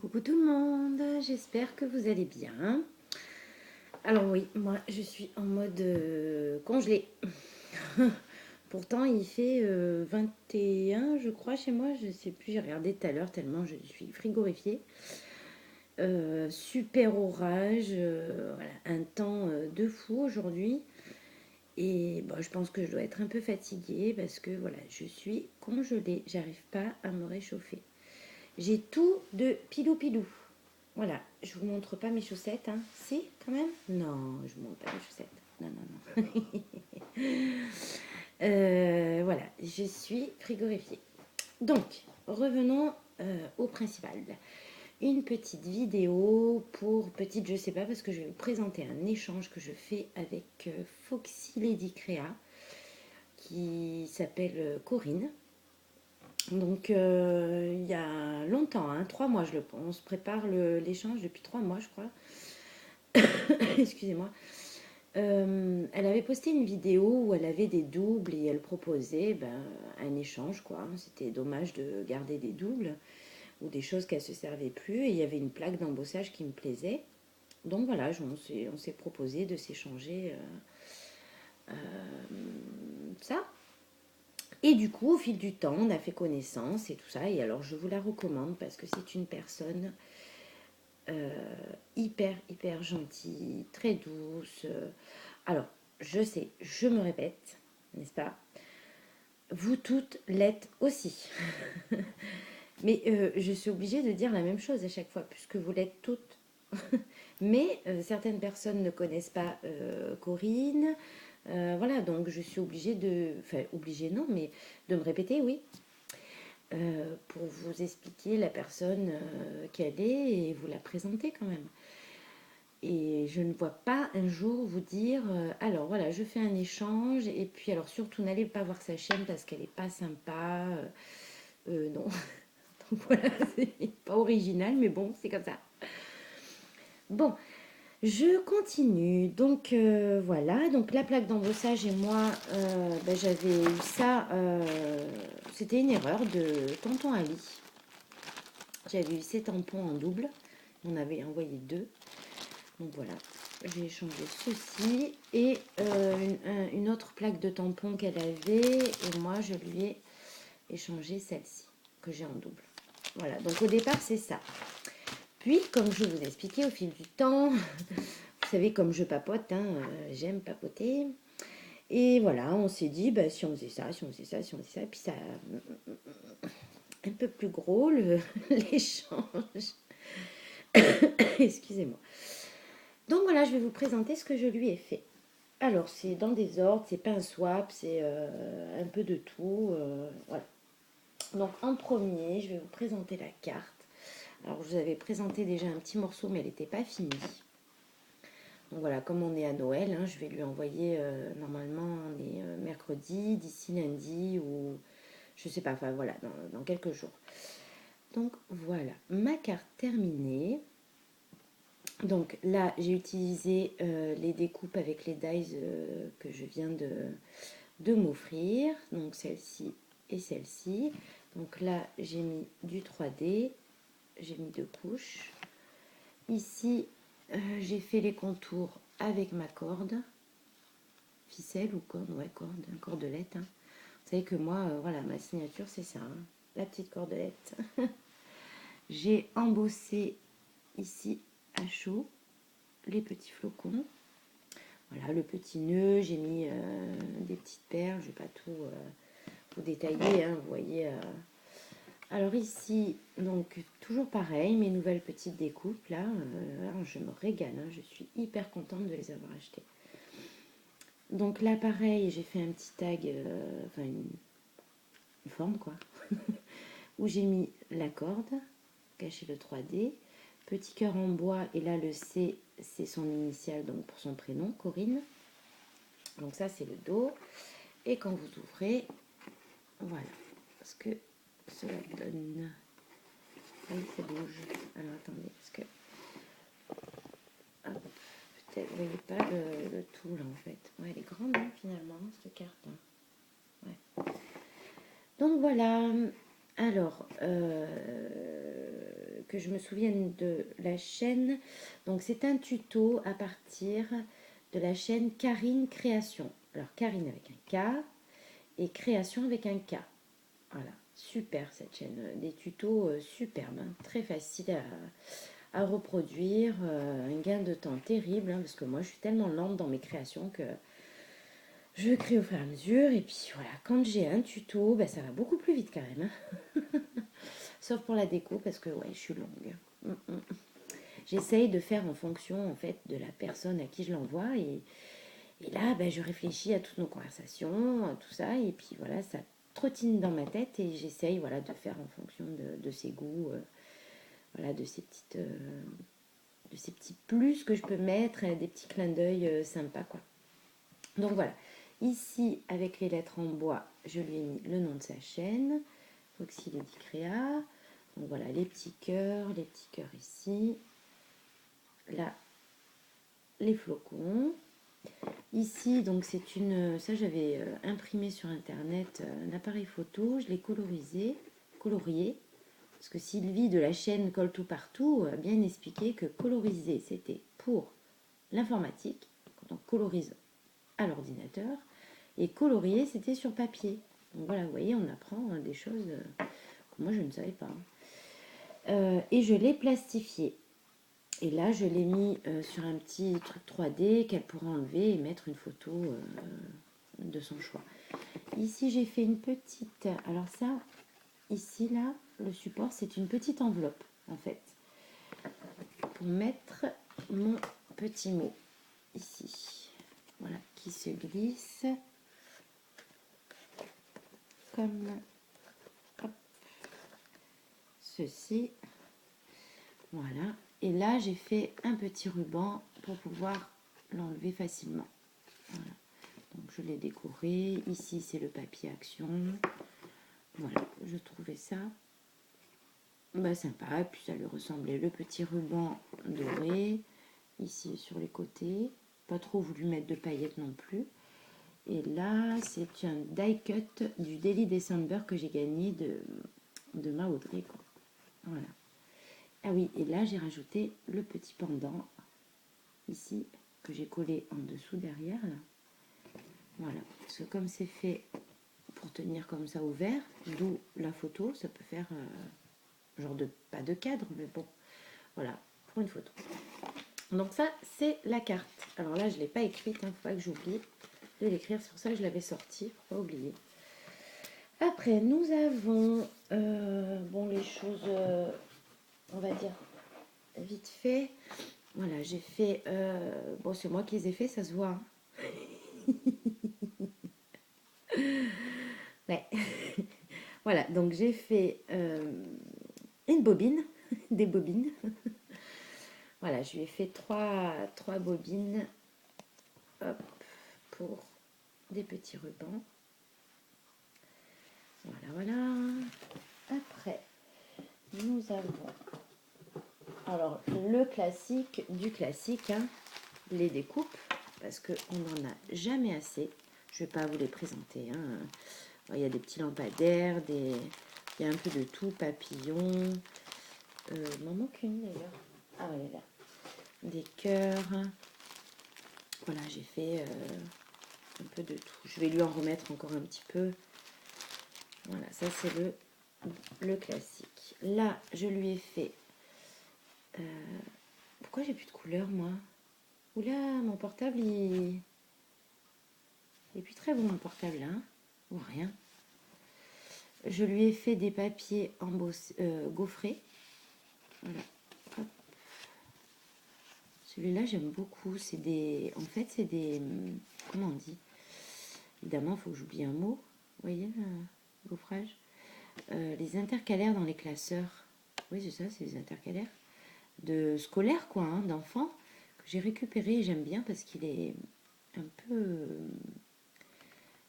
Coucou tout le monde, j'espère que vous allez bien. Alors oui, moi je suis en mode congelé. Pourtant il fait 21 je crois chez moi, je sais plus, j'ai regardé tout à l'heure tellement je suis frigorifiée. Super orage, voilà, un temps de fou aujourd'hui. Et bon, je pense que je dois être un peu fatiguée parce que voilà, je suis congelée, j'arrive pas à me réchauffer. J'ai tout de pilou pilou. Voilà, je vous montre pas mes chaussettes, hein. Si, quand même. Non, je vous montre pas mes chaussettes. Non, non, non. Voilà, je suis frigorifiée. Donc, revenons au principal. Une petite vidéo pour petite, je sais pas, parce que je vais vous présenter un échange que je fais avec Foxy Lady Créa, qui s'appelle Corinne. Donc, il y a longtemps, hein, 3 mois, on se prépare l'échange depuis 3 mois, je crois. Excusez-moi. Elle avait posté une vidéo où elle avait des doubles et elle proposait un échange, quoi. C'était dommage de garder des doubles ou des choses qu'elle se servait plus. Et il y avait une plaque d'embossage qui me plaisait. Donc voilà, on s'est proposé de s'échanger ça. Et du coup, au fil du temps, on a fait connaissance et tout ça. Et alors, je vous la recommande parce que c'est une personne hyper, hyper gentille, très douce. Alors, je sais, je me répète, n'est-ce pas? Vous toutes l'êtes aussi. Mais je suis obligée de dire la même chose à chaque fois, puisque vous l'êtes toutes. Mais certaines personnes ne connaissent pas Corinne. Voilà, donc je suis obligée de... Enfin, obligée non, mais de me répéter, oui. Pour vous expliquer la personne qu'elle est et vous la présenter quand même. Et je ne vois pas un jour vous dire, alors voilà, je fais un échange, et puis alors surtout n'allez pas voir sa chaîne parce qu'elle n'est pas sympa. Non. Donc voilà, c'est pas original, mais bon, c'est comme ça. Bon, je continue. Donc voilà, donc la plaque d'embossage et moi, j'avais eu ça, c'était une erreur de tonton Ali. J'avais eu ces tampons en double, on avait envoyé deux. Donc voilà, j'ai échangé ceci et une autre plaque de tampon qu'elle avait et moi je lui ai échangé celle-ci que j'ai en double. Voilà, donc au départ c'est ça. Puis comme je vous ai expliqué au fil du temps, vous savez comme je papote, hein, j'aime papoter. Et voilà, on s'est dit, si on faisait ça, si on faisait ça, si on faisait ça, et puis ça un peu plus gros l'échange. Excusez-moi. Donc voilà, je vais vous présenter ce que je lui ai fait. Alors, c'est dans des ordres, c'est pas un swap, c'est un peu de tout. Voilà. Donc, en premier, je vais vous présenter la carte. Alors, je vous avais présenté déjà un petit morceau, mais elle n'était pas finie. Donc voilà, comme on est à Noël, hein, je vais lui envoyer, normalement, on est mercredi, d'ici lundi, ou je sais pas, enfin voilà, dans quelques jours. Donc voilà, ma carte terminée. Donc là, j'ai utilisé les découpes avec les dies que je viens de m'offrir. Donc celle-ci et celle-ci. Donc là, j'ai mis du 3D. J'ai mis 2 couches. Ici, j'ai fait les contours avec ma corde. Ficelle ou corde, ouais, corde, cordelette. Hein. Vous savez que moi, voilà, ma signature, c'est ça. Hein, la petite cordelette. J'ai embossé ici à chaud les petits flocons. Voilà, le petit nœud, j'ai mis des petites perles, je ne vais pas tout détailler, hein, vous voyez. Alors ici, donc toujours pareil, mes nouvelles petites découpes, là, je me régale, hein, je suis hyper contente de les avoir achetées. Donc là, pareil, j'ai fait un petit tag, enfin une forme, quoi, où j'ai mis la corde, caché le 3D, petit cœur en bois, et là, le C, c'est son initiale, donc pour son prénom, Corinne. Donc ça, c'est le dos. Et quand vous ouvrez, voilà ce que cela donne. Ah oui, ça bouge. Alors attendez, parce que... peut-être, vous voyez pas le tout là en fait. Ouais, elle est grande hein, finalement, cette carte. Hein. Ouais. Donc voilà. Alors, que je me souvienne de la chaîne. Donc c'est un tuto à partir de la chaîne Karine Création. Alors Karine avec un K et Création avec un K. Voilà, super cette chaîne. Des tutos superbes, hein, très faciles à reproduire. Un gain de temps terrible, hein, parce que moi je suis tellement lente dans mes créations que je crée au fur et à mesure. Et puis voilà, quand j'ai un tuto, ben, ça va beaucoup plus vite quand même, hein. Sauf pour la déco, parce que ouais, je suis longue. J'essaye de faire en fonction en fait de la personne à qui je l'envoie. Et là, ben, je réfléchis à toutes nos conversations, à tout ça. Et puis voilà, ça trottine dans ma tête. Et j'essaye voilà, de faire en fonction de ses goûts. Voilà, de ces petits plus que je peux mettre, des petits clins d'œil sympas, quoi. Donc voilà, ici, avec les lettres en bois, je lui ai mis le nom de sa chaîne, Foxy Lady Créa. Donc voilà, les petits cœurs ici. Là, les flocons. Ici, donc c'est une... Ça, j'avais imprimé sur Internet un appareil photo. Je l'ai colorié. Parce que Sylvie de la chaîne Colle tout partout a bien expliqué que coloriser, c'était pour l'informatique, quand on colorise à l'ordinateur, et colorier, c'était sur papier. Donc voilà, vous voyez, on apprend des choses que moi je ne savais pas. Et je l'ai plastifié. Et là, je l'ai mis sur un petit truc 3D qu'elle pourra enlever et mettre une photo de son choix. Ici, j'ai fait une petite... Alors ça, ici, là, le support, c'est une petite enveloppe, en fait, pour mettre mon petit mot, ici. Voilà, qui se glisse comme hop, ceci. Voilà. Et là, j'ai fait un petit ruban pour pouvoir l'enlever facilement. Voilà. Donc, je l'ai décoré. Ici, c'est le papier action. Voilà, je trouvais ça sympa. Et puis, ça lui ressemblait. Le petit ruban doré, ici sur les côtés. Pas trop voulu mettre de paillettes non plus. Et là, c'est un die cut du Daily December que j'ai gagné de ma Audrey, quoi. Voilà. Ah oui, et là, j'ai rajouté le petit pendant, ici, que j'ai collé en dessous derrière, là. Voilà. Parce que comme c'est fait pour tenir comme ça ouvert, d'où la photo, ça peut faire genre pas de cadre, mais bon, voilà, pour une photo. Donc ça, c'est la carte. Alors là, je ne l'ai pas écrite, il ne faut pas que j'oublie de l'écrire, c'est pour ça que je l'avais sortie, pour pas oublier. Après, nous avons, bon, les choses, on va dire, vite fait. Voilà, j'ai fait, bon, c'est moi qui les ai fait, ça se voit, hein. Ouais. Voilà, donc j'ai fait une bobine, des bobines. Voilà, je lui ai fait trois bobines, hop, pour des petits rubans. Voilà, voilà. Après, nous avons alors le classique du classique, hein, les découpes, parce qu'on n'en a jamais assez. Je ne vais pas vous les présenter, hein. Alors, il y a des petits lampadaires, il y a un peu de tout, papillons. Il m'en manque une d'ailleurs. Ah, elle est là. Des cœurs. Voilà, j'ai fait un peu de tout. Je vais lui en remettre encore un petit peu. Voilà, ça c'est le classique. Là, je lui ai fait... pourquoi j'ai plus de couleur, moi? Oula, mon portable, il est plus très bon, mon portable, là. Hein, ou rien. Je lui ai fait des papiers gaufrés. Voilà. Hop. Celui-là, j'aime beaucoup. C'est des... En fait, c'est des... Comment on dit? Évidemment, il faut que j'oublie un mot. Vous voyez, le gaufrage. Les intercalaires dans les classeurs. Oui, c'est ça, c'est les intercalaires. De scolaire, quoi, hein, d'enfants. Que j'ai récupéré et j'aime bien parce qu'il est un peu...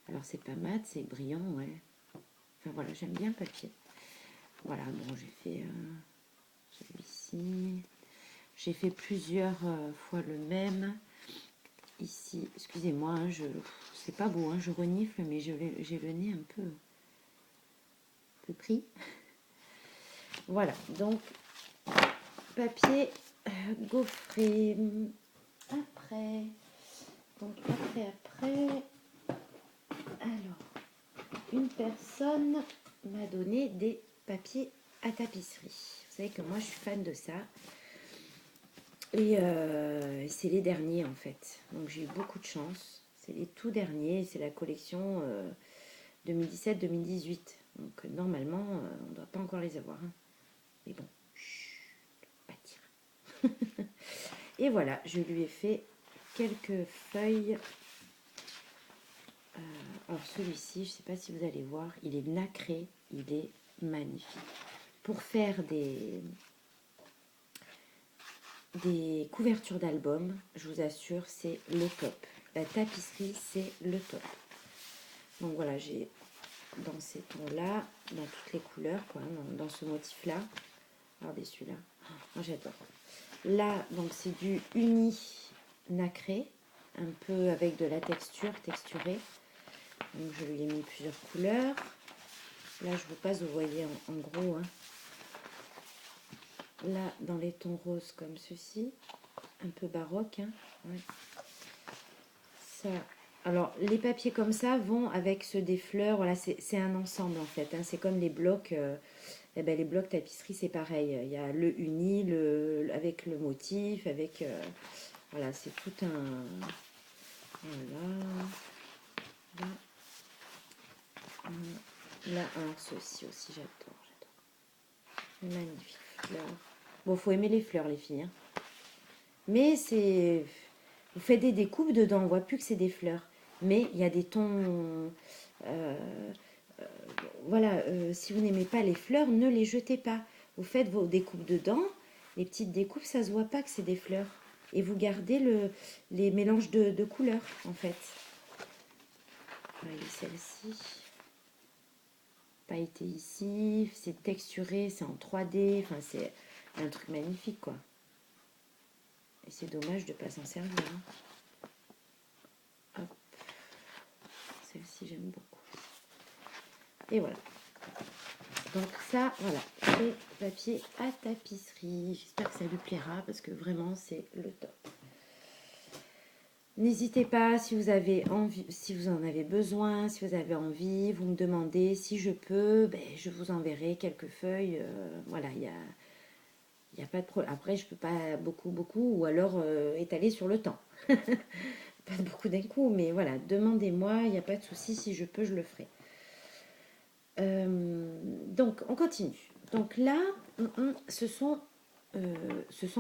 Alors, c'est pas mat, c'est brillant, ouais. Enfin, voilà, j'aime bien le papier. Voilà, bon, j'ai fait celui-ci. J'ai fait plusieurs fois le même. Ici, excusez-moi, hein, c'est pas beau, hein, je renifle, mais j'ai le nez un peu pris. Voilà, donc papier gaufré. Après, donc après, alors, une personne m'a donné des papiers à tapisserie. Vous savez que moi, je suis fan de ça. Et c'est les derniers, en fait. Donc, j'ai eu beaucoup de chance. C'est les tout derniers. C'est la collection 2017-2018. Donc, normalement, on ne doit pas encore les avoir. Hein. Mais bon, chut, pas dire. Et voilà, je lui ai fait quelques feuilles. Alors celui-ci, je ne sais pas si vous allez voir, il est nacré, il est magnifique. Pour faire des couvertures d'albums, je vous assure, c'est le top. La tapisserie, c'est le top. Donc voilà, j'ai dans ces tons-là, dans toutes les couleurs, quoi, dans ce motif-là. Regardez celui-là, moi j'adore. Là, donc c'est du uni nacré, un peu avec de la texture, texturée. Donc je lui ai mis plusieurs couleurs. Là, je ne veux pas, vous voyez en gros. Hein. Là, dans les tons roses comme ceci, un peu baroque. Hein. Ouais. Ça. Alors, les papiers comme ça vont avec ceux des fleurs. Voilà, c'est un ensemble en fait. Hein. C'est comme les blocs. Eh ben, les blocs tapisserie, c'est pareil. Il y a le uni, avec le motif, avec. Voilà, c'est tout un. Voilà. Là. Là, alors ceci aussi, j'adore. Magnifique fleurs. Bon, faut aimer les fleurs, les filles. Hein. Mais c'est... Vous faites des découpes dedans, on voit plus que c'est des fleurs. Mais il y a des tons... voilà, si vous n'aimez pas les fleurs, ne les jetez pas. Vous faites vos découpes dedans. Les petites découpes, ça se voit pas que c'est des fleurs. Et vous gardez les mélanges de couleurs, en fait. Voilà, celle-ci. Pailleté ici, c'est texturé, c'est en 3D, enfin c'est un truc magnifique quoi. Et c'est dommage de ne pas s'en servir. Hein. Hop. Celle-ci j'aime beaucoup. Et voilà. Donc ça, voilà, c'est papier à tapisserie. J'espère que ça lui plaira parce que vraiment c'est le top. N'hésitez pas si vous avez envie, si vous en avez besoin, si vous avez envie, vous me demandez si je peux, ben, je vous enverrai quelques feuilles. Voilà, il n'y a pas de problème. Après, je ne peux pas beaucoup, ou alors étaler sur le temps. Pas beaucoup d'un coup, mais voilà, demandez-moi, il n'y a pas de souci, si je peux, je le ferai. Donc, on continue. Donc là, ce sont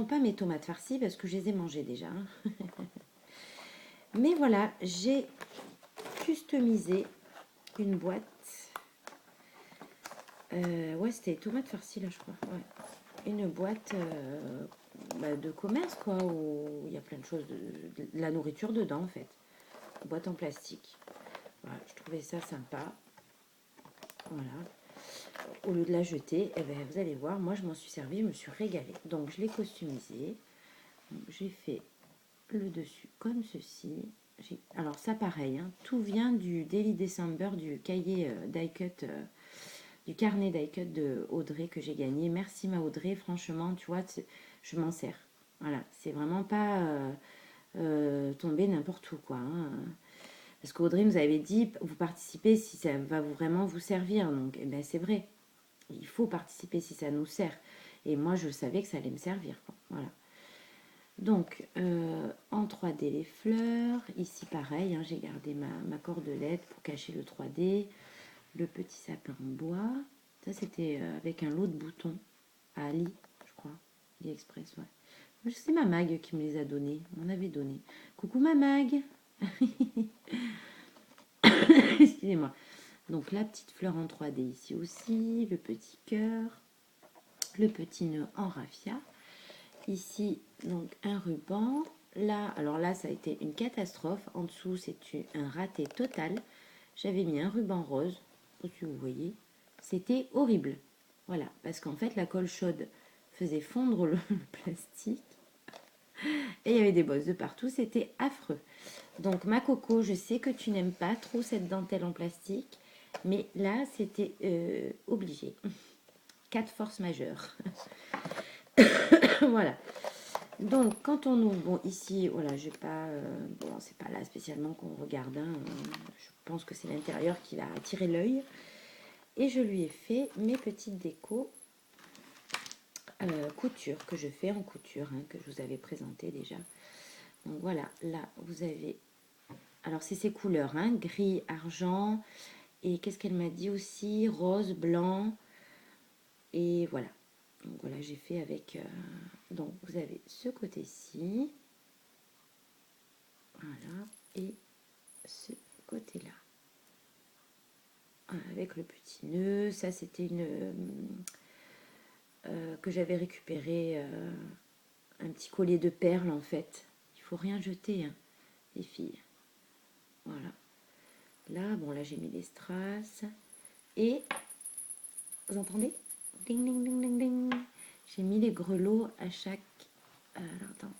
pas mes tomates farcies parce que je les ai mangées déjà. Hein. Mais voilà, j'ai customisé une boîte. Ouais, c'était tomates farcies là, je crois. Ouais. Une boîte de commerce, quoi, où il y a plein de choses, de la nourriture dedans, en fait. Une boîte en plastique. Voilà, je trouvais ça sympa. Voilà. Au lieu de la jeter, eh ben, vous allez voir, moi je m'en suis servi, je me suis régalée. Donc je l'ai customisé. J'ai fait le dessus comme ceci. Alors ça pareil, hein, tout vient du Daily December, du cahier die cut, du carnet die cut de Audrey que j'ai gagné. Merci ma Audrey, franchement, tu vois, je m'en sers. Voilà, c'est vraiment pas tomber n'importe où, quoi. Hein. Parce qu'Audrey nous avait dit, vous participez si ça va vraiment vous servir. Donc, eh ben, c'est vrai, il faut participer si ça nous sert. Et moi, je savais que ça allait me servir, quoi. Voilà. Donc, en 3D, les fleurs. Ici, pareil, hein, j'ai gardé ma cordelette pour cacher le 3D. Le petit sapin en bois. Ça, c'était avec un lot de boutons à Ali, je crois. AliExpress, ouais. C'est ma Mag qui me les a donnés. On avait donné. Coucou ma Mag. Excusez-moi. Donc, la petite fleur en 3D ici aussi. Le petit cœur. Le petit nœud en raffia. Ici, donc, un ruban. Là, alors là, ça a été une catastrophe. En dessous, c'est un raté total. J'avais mis un ruban rose. Si vous voyez, c'était horrible. Voilà, parce qu'en fait, la colle chaude faisait fondre le plastique. Et il y avait des bosses de partout. C'était affreux. Donc, ma Coco, je sais que tu n'aimes pas trop cette dentelle en plastique. Mais là, c'était obligé. 4 forces majeures. Voilà. Donc, quand on ouvre, bon, ici, voilà, je vais pas, bon, c'est pas là spécialement qu'on regarde, hein, je pense que c'est l'intérieur qui va attirer l'œil. Et je lui ai fait mes petites décos couture, que je fais en couture, hein, que je vous avais présenté déjà. Donc voilà, là, vous avez, alors c'est ces couleurs, hein, gris, argent, et qu'est-ce qu'elle m'a dit aussi, rose, blanc, et voilà. Donc voilà, j'ai fait avec, donc vous avez ce côté-ci, voilà, et ce côté-là. Avec le petit nœud, ça c'était une que j'avais récupéré, un petit collier de perles en fait. Il faut rien jeter, hein, les filles. Voilà. Là, bon, là j'ai mis les strass. Et, vous entendez? Ding, ding, ding, ding, ding. J'ai mis les grelots à chaque... alors, attends.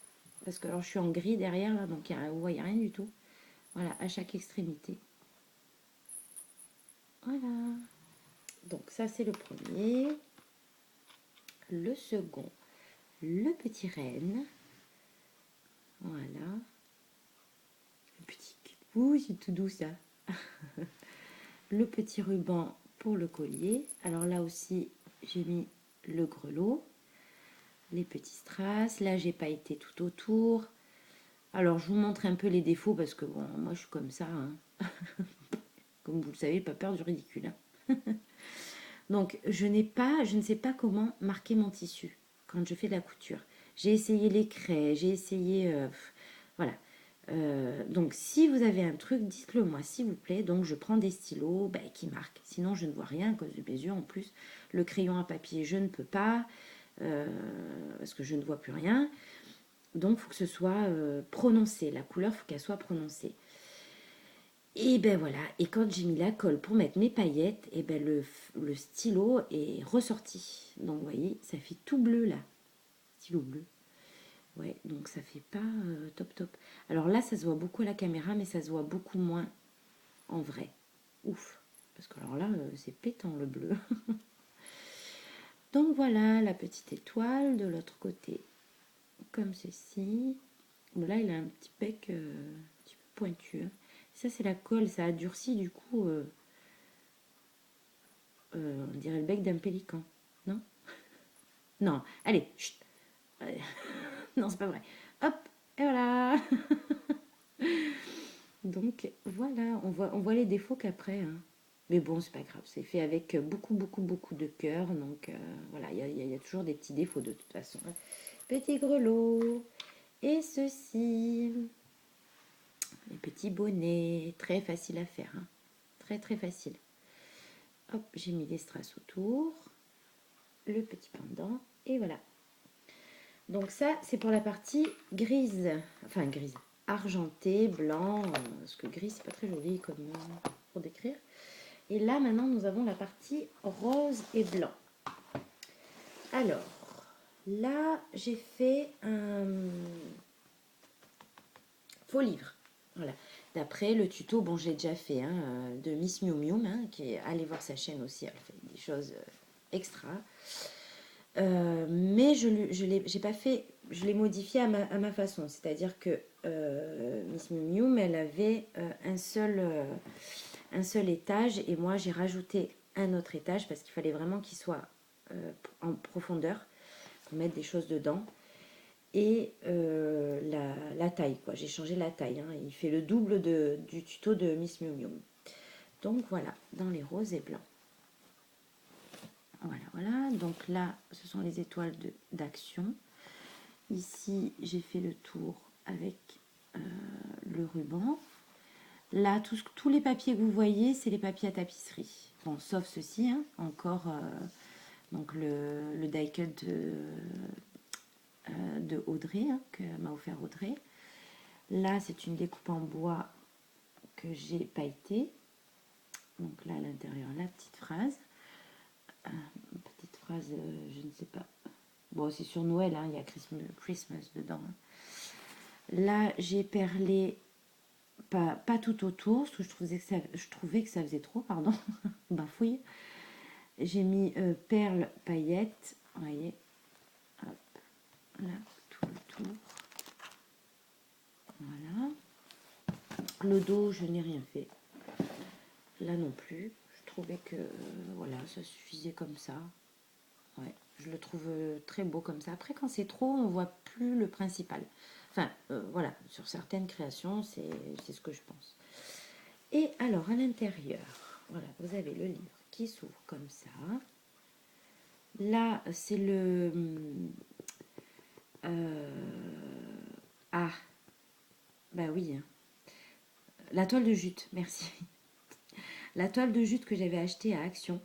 Parce que alors, je suis en gris derrière, là, donc vous voyez rien du tout. Voilà, à chaque extrémité. Voilà. Donc ça, c'est le premier. Le second, le petit renne. Voilà. Le petit... Ouh, c'est tout doux, ça. Le petit ruban pour le collier. Alors là aussi, j'ai mis le grelot, les petits strass. Là, j'ai pailleté tout autour. Alors, je vous montre un peu les défauts parce que, bon, moi, je suis comme ça. Hein. Comme vous le savez, pas peur du ridicule. Hein. Donc, je ne sais pas comment marquer mon tissu quand je fais de la couture. J'ai essayé les craies, j'ai essayé... voilà. Donc, si vous avez un truc, dites-le moi, s'il vous plaît. Donc, je prends des stylos qui marquent. Sinon, je ne vois rien à cause de mes yeux. En plus, le crayon à papier, je ne peux pas parce que je ne vois plus rien. Donc, il faut que ce soit prononcé. La couleur, il faut qu'elle soit prononcée. Et ben voilà. Et quand j'ai mis la colle pour mettre mes paillettes, et ben le stylo est ressorti. Donc, vous voyez, ça fait tout bleu là. Stylo bleu. Ouais, donc ça fait pas top top. Alors là, ça se voit beaucoup à la caméra, mais ça se voit beaucoup moins en vrai. Ouf. Parce que alors là, c'est pétant le bleu. Donc voilà, la petite étoile de l'autre côté. Comme ceci. Bon, là, il a un petit bec un petit peu pointu. Hein. Ça, c'est la colle. Ça a durci, du coup, on dirait le bec d'un pélican. Non? Non. Allez, chut. Non, c'est pas vrai. Hop, et voilà. Donc voilà, on voit les défauts qu'après. Hein. Mais bon, c'est pas grave, c'est fait avec beaucoup, beaucoup, beaucoup de cœur. Donc voilà, il y a toujours des petits défauts de toute façon. Hein. Petit grelot. Et ceci. Les petits bonnets. Très facile à faire. Hein. Très, très facile. Hop, j'ai mis des strass autour. Le petit pendant. Et voilà. Donc ça, c'est pour la partie grise. Enfin, grise. Argenté, blanc. Parce que gris, c'est pas très joli comme pour décrire. Et là, maintenant, nous avons la partie rose et blanc. Alors, là, j'ai fait un faux livre. Voilà. D'après le tuto, bon, j'ai déjà fait hein, de Miss Miu Miu, hein, qui est, allez voir sa chaîne aussi, elle fait des choses extra. Mais j'ai pas fait, je l'ai modifié à ma façon. C'est-à-dire que Miss Miu Miu, elle avait un seul étage et moi j'ai rajouté un autre étage parce qu'il fallait vraiment qu'il soit en profondeur pour mettre des choses dedans. Et la taille, quoi. J'ai changé la taille. Hein. Il fait le double du tuto de Miss Miu Miu. Donc voilà, dans les roses et blancs. Voilà, voilà. Donc là, ce sont les étoiles d'action. Ici, j'ai fait le tour avec le ruban. Là, tous les papiers que vous voyez, c'est les papiers à tapisserie. Bon, sauf ceci, hein, encore donc le die cut de Audrey, hein, que m'a offert Audrey. Là, c'est une découpe en bois que j'ai pailletée. Donc là, à l'intérieur, la petite phrase. Petite phrase, je ne sais pas. Bon, c'est sur Noël, hein, il y a Christmas dedans. Hein. Là, j'ai perlé pas tout autour, parce que je trouvais que ça faisait trop, pardon, bafouille. J'ai mis perles, paillettes, vous voyez, hop, là, tout le tour. Voilà. Le dos, je n'ai rien fait. Là non plus. Je trouvais que voilà, ça suffisait comme ça. Ouais, je le trouve très beau comme ça. Après, quand c'est trop, on voit plus le principal. Enfin, voilà, sur certaines créations, c'est ce que je pense. Et alors, à l'intérieur, voilà, vous avez le livre qui s'ouvre comme ça. Là, c'est le... ah, bah oui, hein. La toile de jute, merci. La toile de jute que j'avais achetée à Action,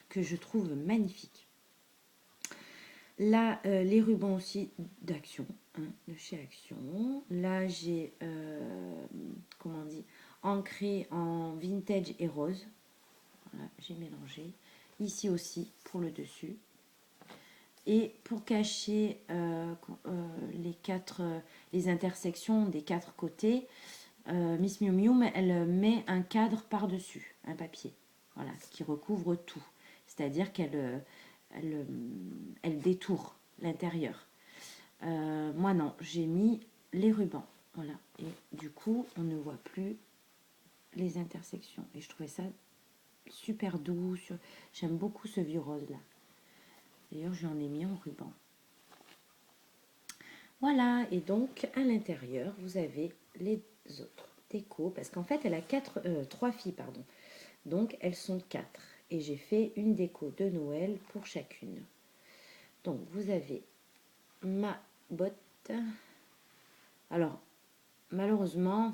que je trouve magnifique. Là, les rubans aussi d'Action, hein, de chez Action. Là, j'ai, comment on dit, ancré en vintage et rose. Voilà, j'ai mélangé. Ici aussi, pour le dessus. Et pour cacher les intersections des 4 côtés, Miss Miu Miu, elle met un cadre par-dessus, un papier, voilà, qui recouvre tout. C'est-à-dire elle détourne l'intérieur. Moi non, j'ai mis les rubans, voilà. Et du coup, on ne voit plus les intersections. Et je trouvais ça super doux. J'aime beaucoup ce vieux rose là. D'ailleurs, j'en ai mis en ruban. Voilà, et donc à l'intérieur, vous avez les autres décos, parce qu'en fait, elle a 3 filles, pardon. Donc, elles sont 4. Et j'ai fait une déco de Noël pour chacune. Donc, vous avez ma botte. Alors, malheureusement,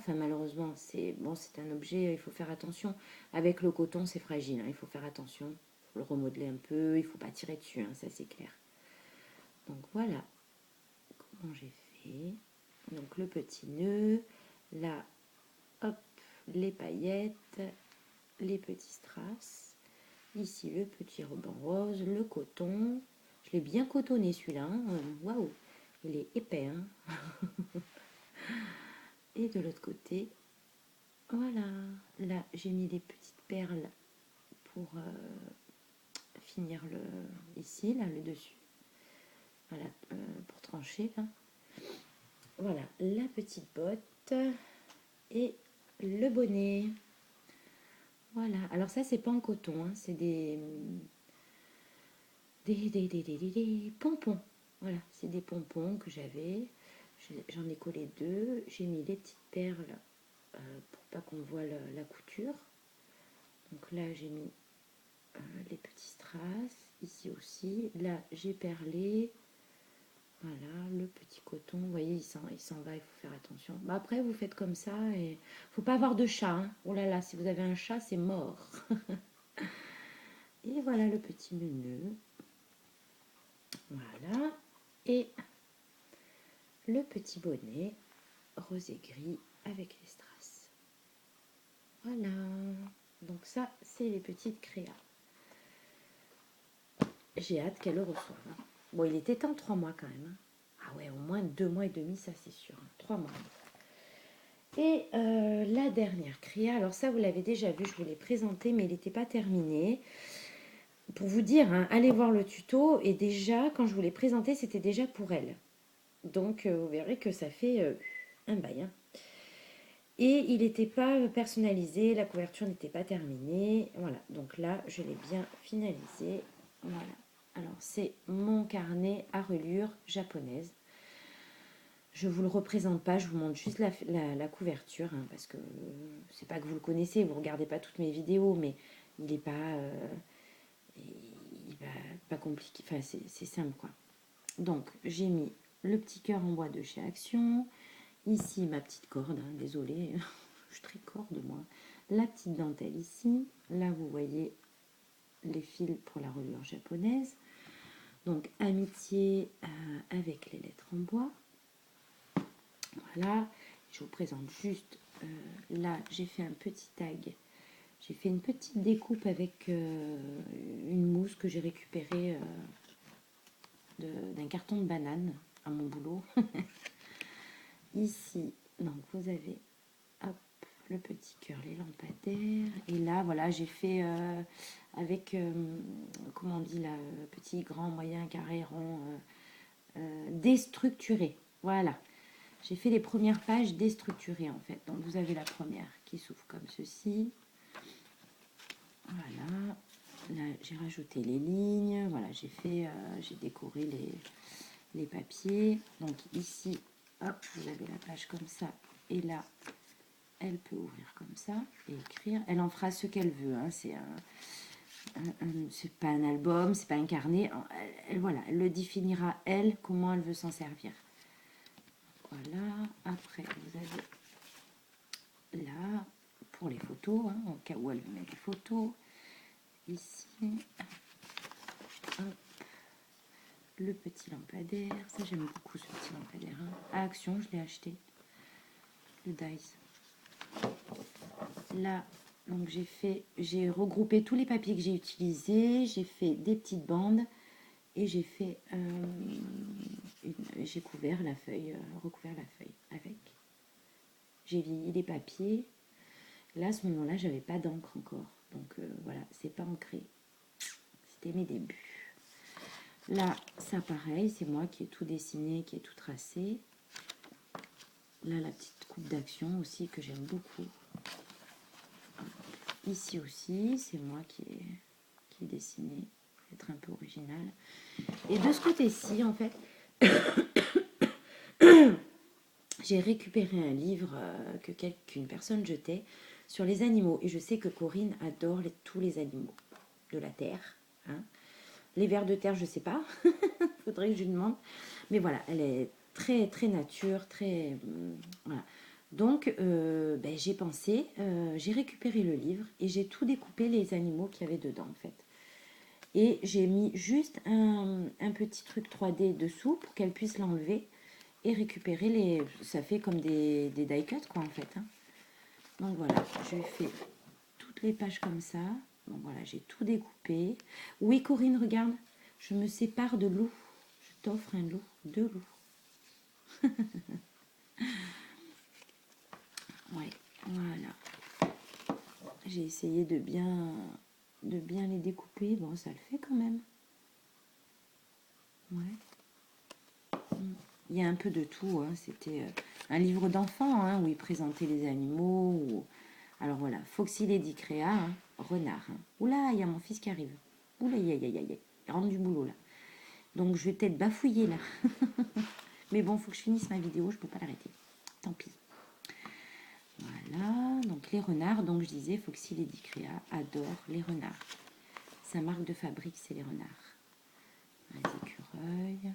c'est bon, c'est un objet, il faut faire attention. Avec le coton, c'est fragile, hein, il faut faire attention. Il faut le remodeler un peu, il ne faut pas tirer dessus, hein, ça c'est clair. Donc, voilà comment j'ai fait. Donc, le petit nœud, là, hop, les paillettes, les petits strass. Ici, le petit ruban rose, le coton. Je l'ai bien cotonné celui-là. Hein. Waouh, il est épais. Hein. Et de l'autre côté, voilà. Là, j'ai mis des petites perles pour finir ici, là, le dessus. Voilà, pour trancher, là. Voilà, la petite botte et le bonnet. Voilà, alors ça, c'est pas en coton, hein. C'est des pompons. Voilà, c'est des pompons que j'avais. J'en ai collé 2. J'ai mis les petites perles pour pas qu'on voit la couture. Donc là, j'ai mis les petits strass. Ici aussi. Là, j'ai perlé. Voilà, le petit coton. Vous voyez, il s'en va, il faut faire attention. Bah, après, vous faites comme ça. Et faut pas avoir de chat. Hein. Oh là là, si vous avez un chat, c'est mort. Et voilà le petit nœud. Voilà. Et le petit bonnet rose et gris avec les strass. Voilà. Donc ça, c'est les petites créas. J'ai hâte qu'elle le reçoive. Bon, il était temps 3 mois quand même. Ah ouais, au moins 2 mois et demi, ça c'est sûr. 3 mois. Et la dernière créa, alors ça vous l'avez déjà vu, je vous l'ai présenté, mais il n'était pas terminé. Pour vous dire, hein, allez voir le tuto. Et déjà, quand je vous l'ai présenté, c'était déjà pour elle. Donc, vous verrez que ça fait un bail. Hein. Et il n'était pas personnalisé, la couverture n'était pas terminée. Voilà, donc là, je l'ai bien finalisé. Voilà. Alors, c'est mon carnet à reliure japonaise. Je ne vous le représente pas, je vous montre juste la couverture, hein, parce que c'est pas que vous le connaissez, vous ne regardez pas toutes mes vidéos, mais il n'est pas, pas compliqué, enfin c'est simple quoi. Donc j'ai mis le petit cœur en bois de chez Action, ici ma petite corde, hein, désolée, je tricorde moi, la petite dentelle ici, là vous voyez les fils pour la reliure japonaise, donc amitié avec les lettres en bois. Voilà, je vous présente juste, là j'ai fait un petit tag, j'ai fait une petite découpe avec une mousse que j'ai récupérée d'un carton de banane à mon boulot. Ici, donc vous avez hop, le petit cœur, les lampadaires. Et là, voilà, j'ai fait avec, comment on dit là, petit, grand, moyen, carré, rond, déstructuré. Voilà. J'ai fait les premières pages déstructurées en fait. Donc vous avez la première qui s'ouvre comme ceci. Voilà. Là, j'ai rajouté les lignes. Voilà, j'ai décoré les papiers. Donc ici, hop, vous avez la page comme ça. Et là, elle peut ouvrir comme ça et écrire. Elle en fera ce qu'elle veut. Hein. C'est pas un album, c'est pas un carnet. Voilà, elle le définira elle comment elle veut s'en servir. Voilà. Après, vous avez là pour les photos, hein, au cas où elle veut mettre des photos. Ici, hop, le petit lampadaire. Ça, j'aime beaucoup ce petit lampadaire. Hein. À Action, je l'ai acheté. Le Dice. Là, donc j'ai regroupé tous les papiers que j'ai utilisés. J'ai fait des petites bandes et j'ai fait, j'ai couvert la feuille, recouvert la feuille avec. J'ai vieilli les papiers. Là, à ce moment-là, j'avais pas d'encre encore. Donc voilà, c'est pas ancré. C'était mes débuts. Là, ça pareil, c'est moi qui ai tout dessiné, qui ai tout tracé. Là, la petite coupe d'action aussi que j'aime beaucoup. Ici aussi, c'est moi qui ai dessiné. Être un peu original. Et de ce côté-ci, en fait, j'ai récupéré un livre qu'une personne jetait sur les animaux. Et je sais que Corinne adore tous les animaux de la Terre. Hein. Les vers de terre, je ne sais pas. Faudrait que je lui demande. Mais voilà, elle est très, très nature, très... voilà. Donc, j'ai pensé, j'ai récupéré le livre et j'ai tout découpé les animaux qu'il y avait dedans, en fait. Et j'ai mis juste un petit truc 3D dessous pour qu'elle puisse l'enlever et récupérer les... Ça fait comme des die cuts, quoi, en fait. Hein. Donc, voilà, je fais toutes les pages comme ça. Donc, voilà, j'ai tout découpé. Oui, Corinne, regarde, je me sépare de loup. Je t'offre un loup, 2 loups. Ouais, voilà. J'ai essayé de bien les découper. Bon, ça le fait quand même. Ouais. Il y a un peu de tout. Hein. C'était un livre d'enfant hein, où il présentait les animaux. Alors voilà, Foxy Lady Créa, hein, renard. Hein. Oula, il y a mon fils qui arrive. Oula, aïe. Il rentre du boulot là. Donc je vais peut-être bafouiller là. Mais bon, il faut que je finisse ma vidéo, je ne peux pas l'arrêter. Tant pis. Voilà, donc les renards, donc je disais, Foxy Lady Créa adore les renards. Sa marque de fabrique, c'est les renards. Les écureuils.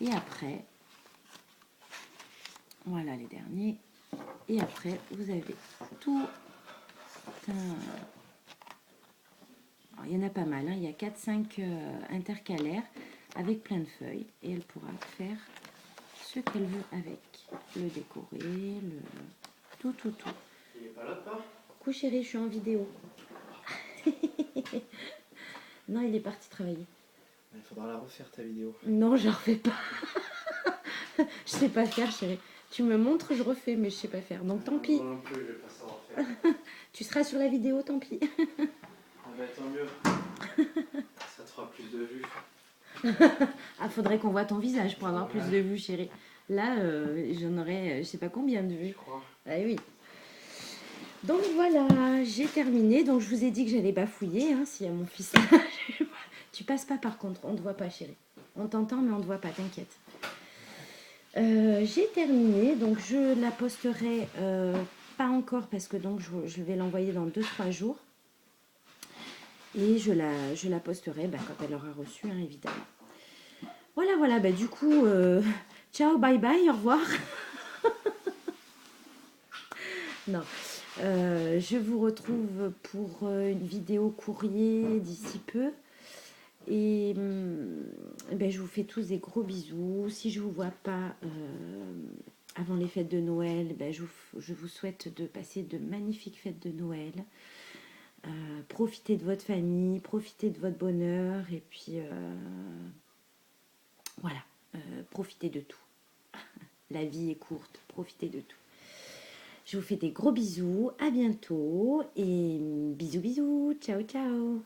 Et après, voilà les derniers. Et après, vous avez tout un... Alors, il y en a pas mal, hein. Il y a 4-5 intercalaires avec plein de feuilles. Et elle pourra faire ce qu'elle veut avec. Le décorer, le... Tout. Il est pas là, pas? Coucou chérie, je suis en vidéo. Non, il est parti travailler. Il faudra la refaire ta vidéo. Non, je ne refais pas. Je sais pas faire, chérie. Tu me montres, je refais, mais je sais pas faire. Donc tant pis. Moi non plus, je vais pas savoir faire. Tu seras sur la vidéo, tant pis. Ah bah tant mieux. Ça te fera plus de vues. Ah, faudrait qu'on voit ton visage pour avoir plus de vues, chérie. Là, j'en aurais, je sais pas combien de vues. Je crois. Ah oui. Donc voilà, j'ai terminé. Donc je vous ai dit que j'allais bafouiller, hein, s'il y a mon fils. Tu passes pas par contre, on ne te voit pas, chérie. On t'entend, mais on ne te voit pas, t'inquiète. J'ai terminé, donc je la posterai pas encore parce que donc je vais l'envoyer dans 2-3 jours. Et je la posterai quand elle aura reçu, hein, évidemment. Voilà, du coup, ciao, bye bye, au revoir. Non, je vous retrouve pour une vidéo courrier d'ici peu. Et je vous fais tous des gros bisous. Si je ne vous vois pas avant les fêtes de Noël, je vous souhaite de passer de magnifiques fêtes de Noël. Profitez de votre famille, profitez de votre bonheur. Et puis, voilà, profitez de tout. La vie est courte, profitez de tout. Je vous fais des gros bisous, à bientôt et bisous bisous, ciao ciao.